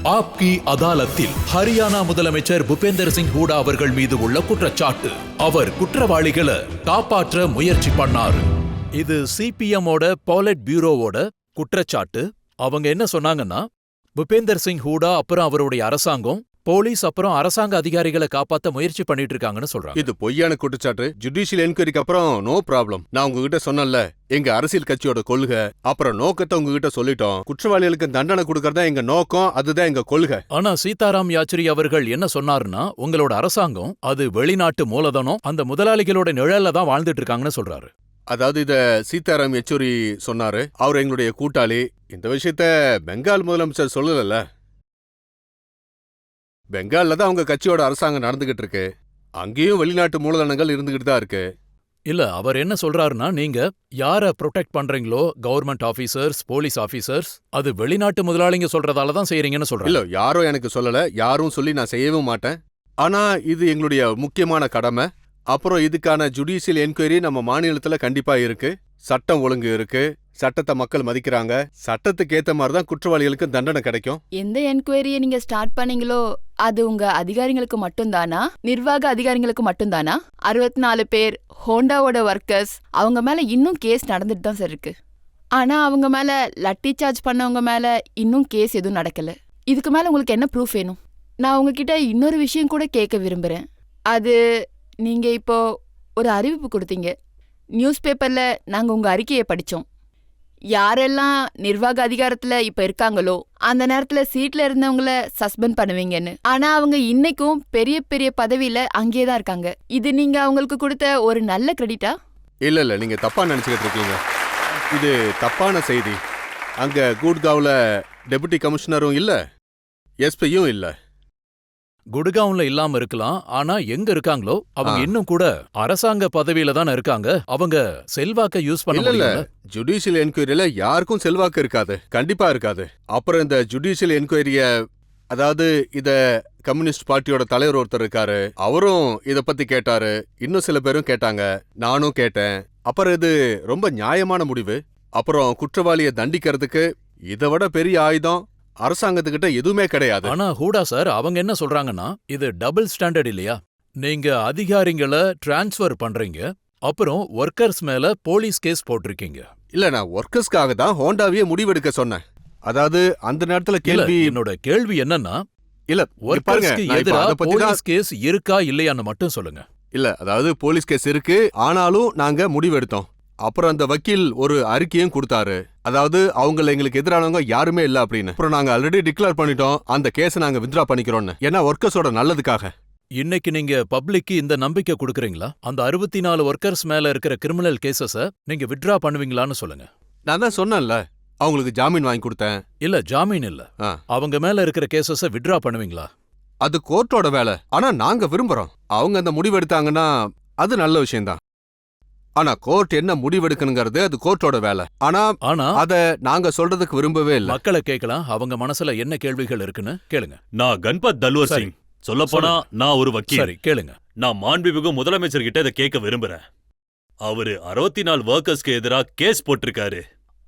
ஆப்கி அதாலத்தில் ஹரியானா முதலமைச்சர் பூபேந்தர் சிங் ஹூடா அவர்கள் மீது உள்ள குற்றச்சாட்டு. அவர் குற்றவாளிகளை காப்பாற்ற முயற்சி பண்ணாரு. இது சிபிஎம்மோட பாலிட் பியூரோவோட குற்றச்சாட்டு. அவங்க என்ன சொன்னாங்கன்னா, பூபேந்தர் சிங் ஹூடா அப்புறம் அவருடைய அரசாங்கம் போலீஸ் அப்புறம் அரசாங்க அதிகாரிகளை காப்பாத்த முயற்சி பண்ணிட்டு இருக்காங்கன்னு சொல்றாங்க. இது பொய்யான குற்றச்சாட்டு. ஜுடிஷியல் என்கொயரிக்கு அப்புறம் நோ ப்ராப்ளம். நான் உங்ககிட்ட சொன்னேன்ல, எங்க அரசியல் கட்சியோட கொள்கை அப்புறம் நோக்கத்தை உங்ககிட்ட சொல்லிட்டோம். குற்றவாளிகளுக்கு தண்டனை கொடுக்கறதா எங்க நோக்கம், அதுதான் எங்க கொள்கை. ஆனா சீதாராம் யாச்சிரி அவர்கள் என்ன சொன்னாருன்னா, உங்களோட அரசாங்கம் அது வெளிநாட்டு மூலதனம், அந்த முதலாளிகளோட நிழல்ல தான் வாழ்ந்துட்டு இருக்காங்கன்னு சொல்றாரு. அதாவது இத சீதாராம் யெச்சூரி சொன்னாரு. அவர் எங்களுடைய கூட்டாளி. இந்த விஷயத்த பெங்கால் முதலமைச்சர் சொல்லல. பெங்கால்ல தான் அவங்க கட்சியோட அரசாங்கம் நடந்துகிட்டு இருக்கு. அங்கேயும் வெளிநாட்டு மூலதனங்கள் இருந்துகிட்டு தான் இருக்கு. இல்ல, அவர் என்ன சொல்றாருன்னா, நீங்க யார ப்ரொடெக்ட் பண்றீங்களோ, கவர்மெண்ட் ஆபீசர்ஸ், போலீஸ் ஆபீசர்ஸ், அது வெளிநாட்டு முதலாளிங்க சொல்றதால தான் செய்யறீங்கன்னு சொல்றாரு. இல்ல, யாரோ எனக்கு சொல்லல, யாரும் சொல்லி நான் செய்யவும் மாட்டேன். ஆனா இது எங்களுடைய முக்கியமான கடமை. அப்புறம் இதுக்கான ஜுடிஷியல் என்கொயரி நம்ம மாநிலத்துல கண்டிப்பா இருக்கு. சட்டம் ஒழுங்கு இருக்கு. சட்டத்தை மக்கள் மதிக்கிறாங்க. சட்டத்துக்கு ஏத்த மாதிரி தான் குற்றவாளிகளுக்கு தண்டனை கிடைக்கும். எந்த என்கொயரியை நீங்க ஸ்டார்ட் பண்ணீங்களோ அது உங்க அதிகாரிகளுக்கு மட்டும்தானா, நிர்வாக அதிகாரிகளுக்கு மட்டும்தானா? 64 பேர் ஹோண்டாவோட ஒர்க்கர்ஸ், அவங்க மேல இன்னும் கேஸ் நடந்துட்டு தான் சார் இருக்கு. ஆனா அவங்க மேல லட்டி சார்ஜ் பண்ணவங்க மேல இன்னும் கேஸ் எதுவும் நடக்கல. இதுக்கு மேல உங்களுக்கு என்ன ப்ரூஃப் வேணும்? நான் உங்ககிட்ட இன்னொரு விஷயம் கூட கேட்க விரும்புறேன். அது, நீங்க இப்போ ஒரு அறிவிப்பு கொடுத்தீங்க. நியூஸ் பேப்பர்ல நாங்க உங்க அறிக்கையை படிச்சோம். யாரெல்லாம் நிர்வாக அதிகாரத்துல இப்ப இருக்காங்களோ அந்த நேரத்துல சீட்ல இருந்தவங்கள சஸ்பெண்ட் பண்ணுவீங்கன்னு. ஆனா அவங்க இன்னைக்கும் பெரிய பெரிய பதவியில அங்கேதான் இருக்காங்க. இது நீங்க அவங்களுக்கு கொடுத்த ஒரு நல்ல கிரெடிட்டா? இல்ல, நீங்க தப்பா நினைச்சுக்கிட்டு இருக்கீங்க. இது தப்பான செய்தி. அங்க குட்காவ்ல டெபுட்டி கமிஷனரும் இல்ல, எஸ்பியும் இல்ல. குட்காவ்ல இல்லாம இருக்கலாம், ஆனா எங்க இருக்காங்களோ அவங்க இன்னும் கூட அரசாங்க பதவியில தானே இருக்காங்க. அவங்க செல்வாக்க யூஸ் பண்ண முடியல. ஜுடிஷியல் என்கொயரியில யாருக்கும் செல்வாக்கு இருக்காது, கண்டிப்பா இருக்காது. அப்புறம் இந்த ஜுடிஷியல் என்கொயரிய, அதாவது இத கம்யூனிஸ்ட் பார்ட்டியோட தலைவர் ஒருத்தர் இருக்காரு, அவரும் இத பத்தி கேட்டாரு. இன்னும் சில பேரும் கேட்டாங்க, நானும் கேட்டேன். அப்புறம் இது ரொம்ப நியாயமான முடிவு. அப்புறம் குற்றவாளியை தண்டிக்கிறதுக்கு இதை விட பெரிய ஆயுதம் அரசாங்கத்துக்கிட்ட எதுவுமே கிடையாது. ஆனா ஹூடா சார், அவங்க என்ன சொல்றாங்கன்னா, இது டபுள் ஸ்டாண்டர்ட் இல்லையா? நீங்க அதிகாரிகளை டிரான்ஸ்ஃபர் பண்றீங்க, அப்புறம் ஒர்க்கர்ஸ் மேல போலீஸ் கேஸ் போட்டிருக்கீங்க. இல்ல, நான் ஒர்க்கர்ஸ்க்காக தான் ஹோண்டாவையே முடிவெடுக்க சொன்னேன். அதாவது அந்த நேரத்துல கேள்வி, என்னோட கேள்வி என்னன்னா, இல்ல ஒர்க்கர்ஸ்க்கு எதிரா போலீஸ் கேஸ் இருக்கா இல்லையான்னு மட்டும் சொல்லுங்க. இல்ல, அதாவது போலீஸ் கேஸ் இருக்கு, ஆனாலும் நாங்க முடிவெடுத்தோம். அப்புறம் அந்த வக்கீல் ஒரு அறிக்கையும் கொடுத்தாரு. அதாவது அவங்கள எங்களுக்கு எதிரானவங்க யாருமே இல்ல அப்படின்னு. அப்புறம் நாங்க ஆல்ரெடி டிக்ளேர் பண்ணிட்டோம், அந்த கேஸை நாங்க வித்ட்ரா பண்ணிக்கிறோம்னு. ஏன்னா ஒர்க்கர்ஸோட நல்லதுக்காக. இன்னைக்கு நீங்க பப்ளிக்கு இந்த நம்பிக்கை கொடுக்கறீங்களா? அந்த 64 ஒர்க்கர்ஸ் மேல இருக்கிற கிரிமினல் கேசஸ நீங்க வித்ட்ரா பண்ணுவீங்களான்னு சொல்லுங்க. நான் தான் சொன்னேன்ல, அவங்களுக்கு ஜாமீன் வாங்கி கொடுத்தேன். இல்ல, ஜாமீன் இல்ல, அவங்க மேல இருக்கிற கேசஸ வித்ட்ரா பண்ணுவீங்களா? அது கோர்ட்டோட வேலை. ஆனா நாங்க விரும்புறோம். அவங்க அந்த முடிவெடுத்தாங்கன்னா அது நல்ல விஷயம்தான். ஆனா கோர்ட் என்ன முடிவெடுக்கணுங்கிறது அது கோர்ட்டோட வேலை. ஆனா அத நாங்க சொல்றதுக்கு விரும்பவே இல்ல. மக்களை கேட்கலாம், அவங்க மனசுல என்ன கேள்விகள் இருக்குன்னு கேளுங்க. நான் கன்பத் தல்வர் சிங். சொல்லப்போனா நான் ஒரு வக்கீல். சரி, கேளுங்க. நான் மாண்புமிகு முதலமைச்சர் கிட்ட இதை கேட்க விரும்புறேன். அவரு 64 ஒர்க்கர்ஸ்க்கு எதிரா கேஸ் போட்டிருக்காரு.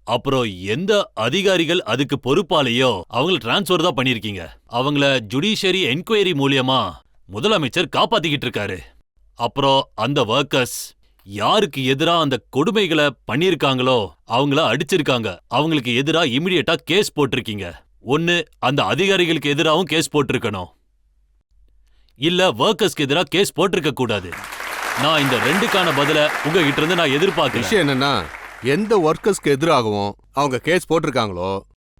அப்புறம் எந்த அதிகாரிகள் அதுக்கு பொறுப்பாலையோ அவங்கள டிரான்ஸ்ஃபர் தான் பண்ணிருக்கீங்க. அவங்கள ஜுடிஷியரி என்கொயரி மூலியமா முதலமைச்சர் காப்பாத்திக்கிட்டு இருக்காரு. அப்புறம் அந்த ஒர்க்கர்ஸ் யாருக்கு எதிரா அந்த கொடுமைகளை பண்ணிருக்காங்களோ அவங்கள அடிச்சிருக்காங்க. அவங்களுக்கு எதிரா இமிடியேட்டா கேஸ் போட்டிருக்கீங்க. ஒன்னு அந்த அதிகாரிகளுக்கு எதிராகவும் கேஸ் போட்டிருக்கணும், இல்ல ஒர்க்கர்ஸ்க்கு எதிரா கேஸ் போட்டிருக்க கூடாது. நான் இந்த ரெண்டுக்கான பதில உங்ககிட்ட இருந்து நான் எதிர்பார்க்கிறேன். விஷயம் என்னன்னா, எந்த ஒர்க்கர்ஸ்க்கு எதிராகவும் அவங்க கேஸ் போட்டிருக்காங்களோ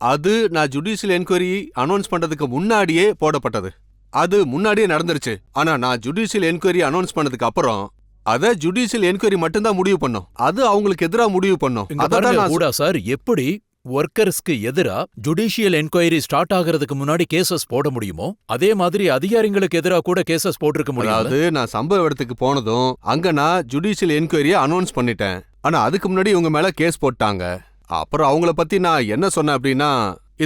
அது நான் ஜுடிஷியல் என்கொயரி அனௌன்ஸ் பண்றதுக்கு முன்னாடியே போடப்பட்டது. அது முன்னாடியே நடந்துருச்சு. ஆனா நான் ஜுடிஷியல் என்கொயரி அனௌன்ஸ் பண்ணதுக்கு அப்புறம் அத ஜுடிஷியல் என்கொயரி மட்டும் தான் முடிவு பண்ணும். அது அவங்களுக்கு எதிரா முடிவு பண்ணும். அதான் சார், எப்படி ஒர்க்கர்ஸ்க்கு எதிரா ஜுடிஷியல் என்கொயரி ஸ்டார்ட் ஆகிறதுக்கு முன்னாடி கேசஸ் போட முடியுமோ, அதே மாதிரி அதிகாரிகளுக்கு எதிராக கூட கேசஸ் போட்டிருக்க முடியும். அதாவது நான் சம்பவ இடத்துக்கு போனதும் அங்க நான் ஜுடிஷியல் என்கொயரியை அனௌன்ஸ் பண்ணிட்டேன். ஆனா அதுக்கு முன்னாடி இவங்க மேல கேஸ் போட்டாங்க. அப்புறம் அவங்கள பத்தி நான் என்ன சொன்னேன் அப்படின்னா,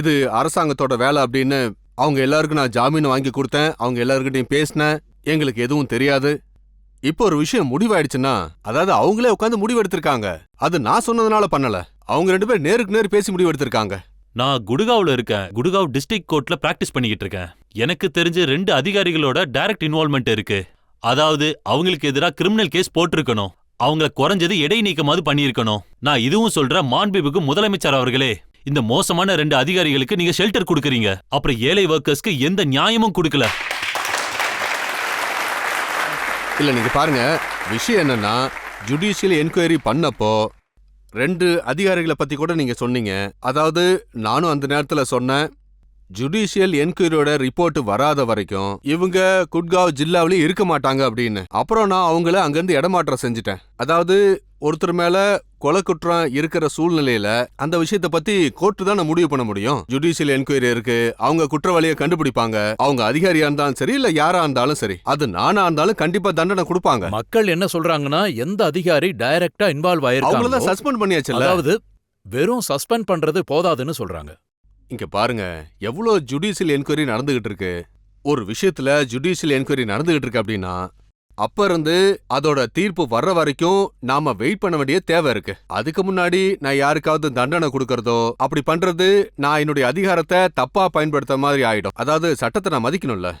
இது அரசாங்கத்தோட வேலை அப்படின்னு. அவங்க எல்லாருக்கும் நான் ஜாமீன் வாங்கி கொடுத்தேன், அவங்க எல்லாருக்கிட்டையும் பேசினேன், எங்களுக்கு எதுவும் தெரியாது. இப்போ ஒரு விஷயம் முடிவாயிடுச்சுன்னா, அதாவது அவங்களே உட்காந்து முடிவு எடுத்திருக்காங்க. அது நான் சொன்னதுனால பண்ணல, அவங்க 2 பேர் நேருக்கு நேர் பேசி முடிவு எடுத்திருக்காங்க. நான் குடுகாவ்ல இருக்கேன். குடுகாவ் டிஸ்ட்ரிக்ட் கோர்ட்ல பிராக்டிஸ் பண்ணிக்கிட்டு இருக்கேன். எனக்கு தெரிஞ்சு 2 அதிகாரிகளோட டைரக்ட் இன்வால்வ்மெண்ட் இருக்கு. அதாவது அவங்களுக்கு எதிரா கிரிமினல் கேஸ் போட்டிருக்கணும். அவங்கள குறைஞ்சது இடைநீக்கமாவது பண்ணியிருக்கணும். நான் இதுவும் சொல்றேன், மாண்புமிகு முதலமைச்சர் அவர்களே, இந்த மோசமான 2 அதிகாரிகளுக்கு நீங்க ஷெல்டர் கொடுக்கறீங்க. அப்புறம் ஏழை ஒர்க்கர்ஸ்க்கு எந்த நியாயமும் கொடுக்கல. இல்ல நீங்க பாருங்க, விஷயம் என்னன்னா ஜுடிஷியல் என்கொயரி பண்ணப்போ 2 அதிகாரிகளை பத்தி கூட நீங்க சொன்னீங்க. அதாவது நானும் அந்த நேரத்துல சொன்னேன், ஜுடிஷியல் என்கொயரியோட ரிப்போர்ட் வராத வரைக்கும் இவங்க குட்காவ் ஜில்லாவிலேயே இருக்க மாட்டாங்க அப்படின்னு. அப்புறம் நான் அவங்கள அங்கிருந்து இடமாற்றம் செஞ்சுட்டேன். அதாவது ஒருத்தர் மேல கொலை குற்றம் இருக்கிற சூழ்நிலையில அந்த விஷயத்தை பத்தி கோர்ட்டு தான் முடிவு பண்ண முடியும். ஜுடிஷியல் என்கொயரி இருக்கு, அவங்க குற்றவாளியை கண்டுபிடிப்பாங்க. அவங்க அதிகாரியா இருந்தாலும் சரி, இல்ல யாரா இருந்தாலும் சரி, அது நானா இருந்தாலும் கண்டிப்பா தண்டனை கொடுப்பாங்க. மக்கள் என்ன சொல்றாங்கன்னா, எந்த அதிகாரி டைரக்டா இன்வால்வ் அவங்கள தான் ஆயிருக்காங்க, சஸ்பெண்ட் பண்ணியாச்சுல்ல. அதாவது வெறும் சஸ்பெண்ட் பண்றது போதாதுன்னு சொல்றாங்க. இங்க பாருங்க, எவ்வளவு ஜுடிஷியல் என்கொயரி நடந்துகிட்டு இருக்கு. ஒரு விஷயத்துல ஜுடிஷியல் என்கொயரி நடந்துகிட்டு இருக்கு அப்படின்னா அப்ப இருந்து அதோட தீர்ப்பு வர்ற வரைக்கும் நாம வெயிட் பண்ண வேண்டிய தேவை இருக்கு. அதுக்கு முன்னாடி நான் யாருக்காவது தண்டனை கொடுக்கறதோ அப்படி பண்றது நான் என்னுடைய அதிகாரத்தை தப்பா பயன்படுத்த மாதிரி ஆயிடும். அதாவது சட்டத்தை நான் மதிக்கணும்ல.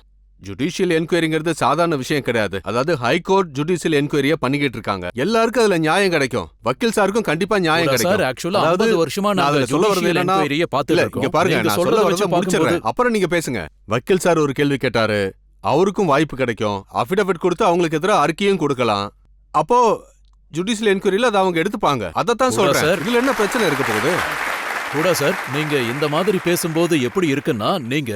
ஜுடிஷியல் என்கொயரிங்கிறது சாதாரண விஷயம் கிடையாது. அதாவது ஹைகோர்ட் ஜுடிஷியல் என்கொயரியை பண்ணிக்கிட்டு இருக்காங்க. எல்லாருக்கும் அதுல நியாயம் கிடைக்கும். வக்கீல் சாருக்கும் கண்டிப்பா நியாயம் சார், கிடைக்கும். ஆக்சுவலா அதாவது 50 வருஷமா நான் நாங்க அதுல சொல்ல வரது judicial என்னன்னா, inquiry-ய பார்த்துட்டு இல்ல, இருக்கோம். இங்க பாருங்க, நீங்க நான் சொல்றத சொல்ல வச்சு வரத முடிச்சிடுறேன். பார்க்கும்போது அப்புறம் நீங்க பேசுங்க. வக்கீல் சார் ஒரு கேள்வி கேட்டாரு, அவருக்கும் வாய்ப்பு கிடைக்கும். அபிடவிட் கொடுத்து அவங்களுக்கு எதிராக அறிக்கையும் கொடுக்கலாம். அப்போ ஜுடிஷியல் என்கொயரியில அதை அவங்க எடுத்துப்பாங்க. அதைத்தான் கூட சொல்றேன். சார். இதுல என்ன பிரச்சனை இருக்க போகுது? கூட சார், நீங்க இந்த மாதிரி பேசும்போது எப்படி இருக்குன்னா, நீங்க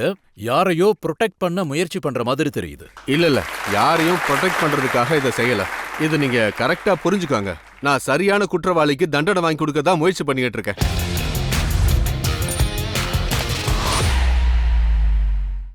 யாரையோ ப்ரொடெக்ட் பண்ண முயற்சி பண்ற மாதிரி தெரியுது. இல்ல யாரையும் ப்ரொடெக்ட் பண்றதுக்காக இதை செய்யல. இது நீங்க கரெக்டா புரிஞ்சுக்கோங்க. நான் சரியான குற்றவாளிக்கு தண்டனை வாங்கி கொடுக்க தான் முயற்சி பண்ணிட்டு இருக்கேன்.